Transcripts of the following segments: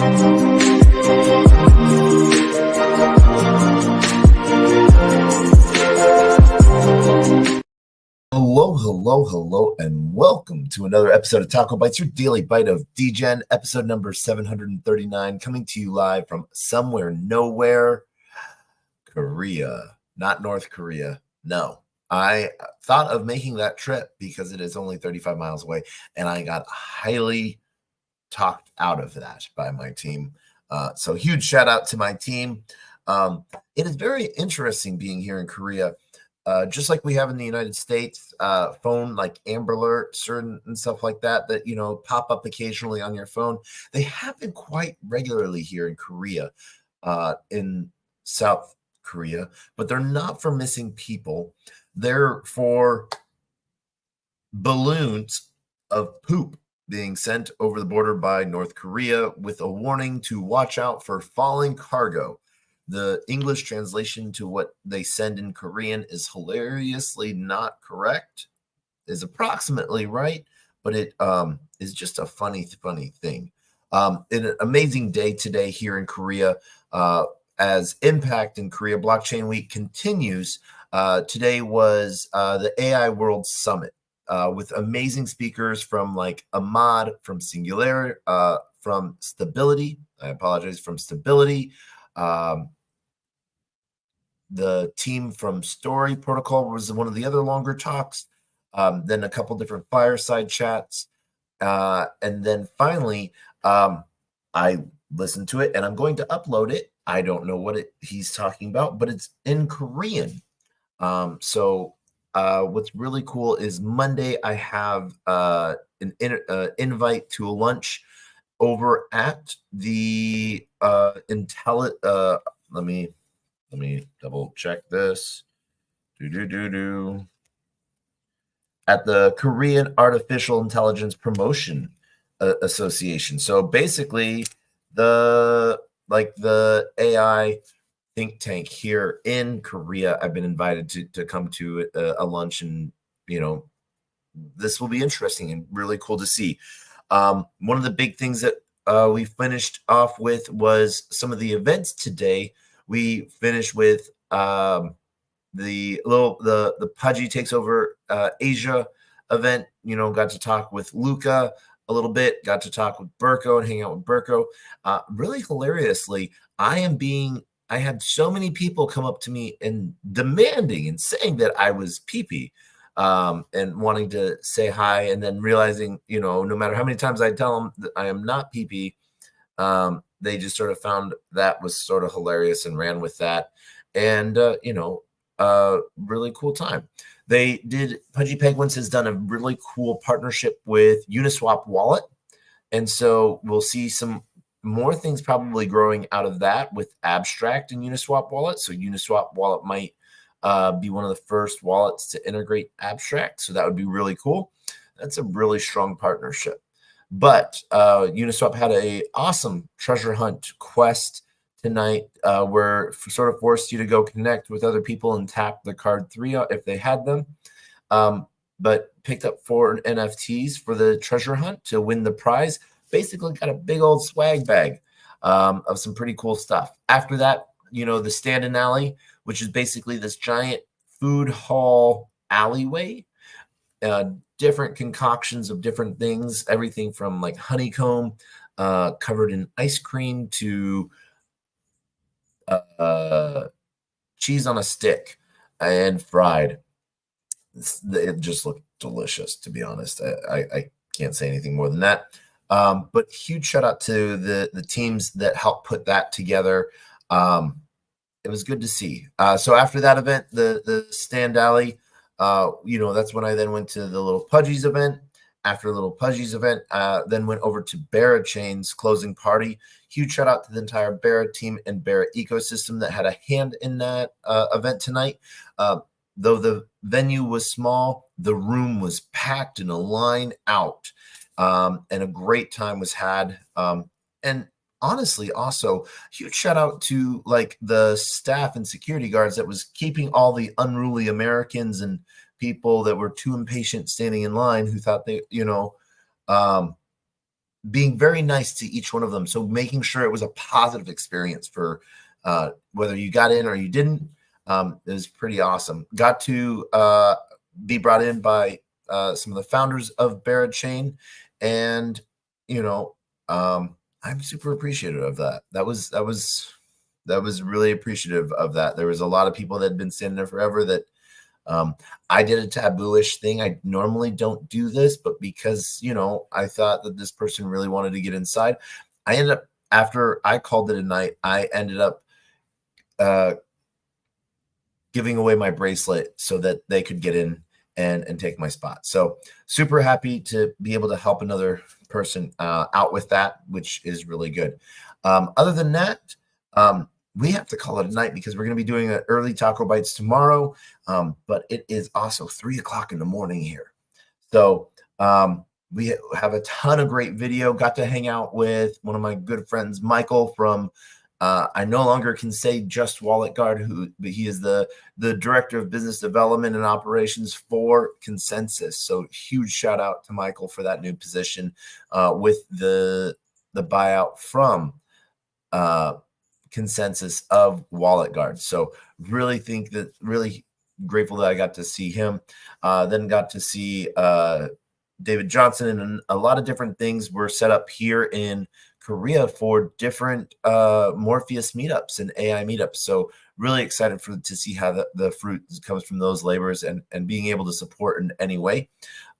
Hello, and welcome to another episode of TacoBytes, your daily bite of Degen, episode number 739, coming to you live from somewhere, nowhere, Korea, not North Korea. No, I thought of making that trip because it is only 35 miles away, and I got highly talked out of that by my team. So huge shout out to my team. It is very interesting being here in Korea. Just like we have in the United States, phone like Amber Alerts and stuff like that pop up occasionally on your phone. They happen quite regularly here in Korea, in South Korea, but they're not for missing people. They're for balloons of poop being sent over the border by North Korea with a warning to watch out for falling cargo. The English translation to what they send in Korean is hilariously not correct, is approximately right, but it is just a funny thing. An amazing day today here in Korea as Impact in Korea Blockchain Week continues. Today was the AI World Summit with amazing speakers from like Ahmad from Singularity, from Stability. I apologize, from Stability. The team from Story Protocol was one of the other longer talks. Then a couple different fireside chats. And then finally, I listened to it and I'm going to upload it. I don't know what he's talking about, but it's in Korean. So what's really cool is Monday I have an invite to a lunch over at the let me double check this. At the Korean Artificial Intelligence Promotion Association. So basically, the AI think tank here in Korea. I've been invited to come to a lunch, and this will be interesting and really cool to see. One of the big things that we finished off with was some of the events today. We finished with the Pudgy Takes Over Asia event. Got to talk with Luca a little bit, got to talk with Burko and hang out with Burko. Really hilariously, I had so many people come up to me and demanding and saying that I was pee-pee, and wanting to say hi, and then realizing, no matter how many times I tell them that I am not pee-pee, they just sort of found that was sort of hilarious and ran with that. And, really cool time. Pudgy Penguins has done a really cool partnership with Uniswap Wallet. And so we'll see some more things probably growing out of that with Abstract and Uniswap Wallet. So Uniswap Wallet might be one of the first wallets to integrate Abstract. So that would be really cool. That's a really strong partnership. But Uniswap had a awesome treasure hunt quest tonight, where sort of forced you to go connect with other people and tap the card 3 if they had them. But picked up 4 NFTs for the treasure hunt to win the prize. Basically got a big old swag bag of some pretty cool stuff. After that, the Stand-In Alley, which is basically this giant food hall alleyway. Different concoctions of different things, everything from like honeycomb covered in ice cream to cheese on a stick and fried. It just looked delicious, to be honest. I can't say anything more than that. But huge shout out to the teams that helped put that together. It was good to see. So after that event, the Stand Alley, that's when I then went to the Little Pudgies event. After Little Pudgies event, then went over to Barra Chain's closing party. Huge shout out to the entire Barra team and Barra ecosystem that had a hand in that event tonight. Though the venue was small, the room was packed and a line out, and a great time was had. And honestly, also huge shout out to like the staff and security guards that was keeping all the unruly Americans and people that were too impatient standing in line who thought they, being very nice to each one of them. So making sure it was a positive experience for whether you got in or you didn't. It was pretty awesome. Got to be brought in by some of the founders of Barrett Chain, and you know, I'm super appreciative of that. That was really appreciative of that. There was a lot of people that had been standing there forever that I did a taboo-ish thing. I normally don't do this, but because, I thought that this person really wanted to get inside, I ended up, after I called it a night, I ended up giving away my bracelet so that they could get in and take my spot. So super happy to be able to help another person out with that, which is really good. Other than that, we have to call it a night because we're going to be doing an early TacoBytes tomorrow, but it is also 3 o'clock in the morning here. So we have a ton of great video. Got to hang out with one of my good friends, Michael, from I no longer can say just Wallet Guard, but he is the director of business development and operations for Consensus. So huge shout out to Michael for that new position with the buyout from Consensus of Wallet Guard. So really grateful that I got to see him. Then got to see David Johnson, and a lot of different things were set up here in Korea for different Morpheus meetups and AI meetups. So really excited to see how the fruit comes from those labors and being able to support in any way.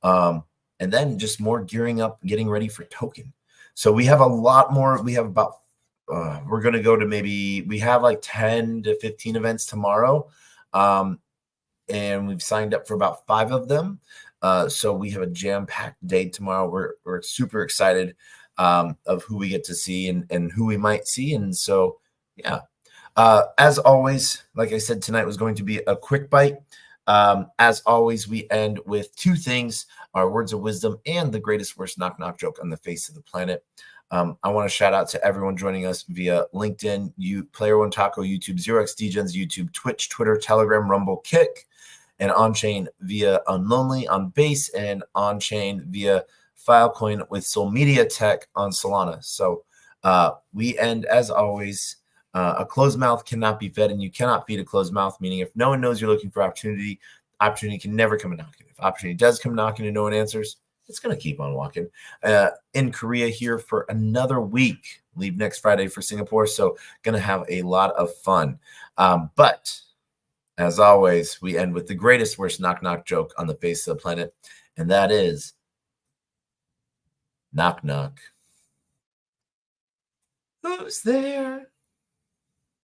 And then just more gearing up, getting ready for Token. So we have a lot more. We have about we're going to go to we have like 10 to 15 events tomorrow. And we've signed up for about 5 of them. So we have a jam-packed day tomorrow. We're super excited of who we get to see and who we might see. And so, yeah, as always, like I said, tonight was going to be a quick bite. As always, we end with 2 things, our words of wisdom and the greatest worst knock knock joke on the face of the planet. I want to shout out to everyone joining us via LinkedIn, Player One Taco, YouTube, 0x Degens, YouTube, Twitch, Twitter, Telegram, Rumble, Kick, and on-chain via Unlonely on Base, and on-chain via Filecoin with Soul Media Tech on Solana. So we end, as always, a closed mouth cannot be fed, and you cannot feed a closed mouth, meaning if no one knows you're looking for opportunity can never come knocking. If opportunity does come knocking and no one answers, it's going to keep on walking. In Korea here for another week. Leave next Friday for Singapore, so going to have a lot of fun. But as always, we end with the greatest worst knock knock joke on the face of the planet, and that is knock knock. Who's there?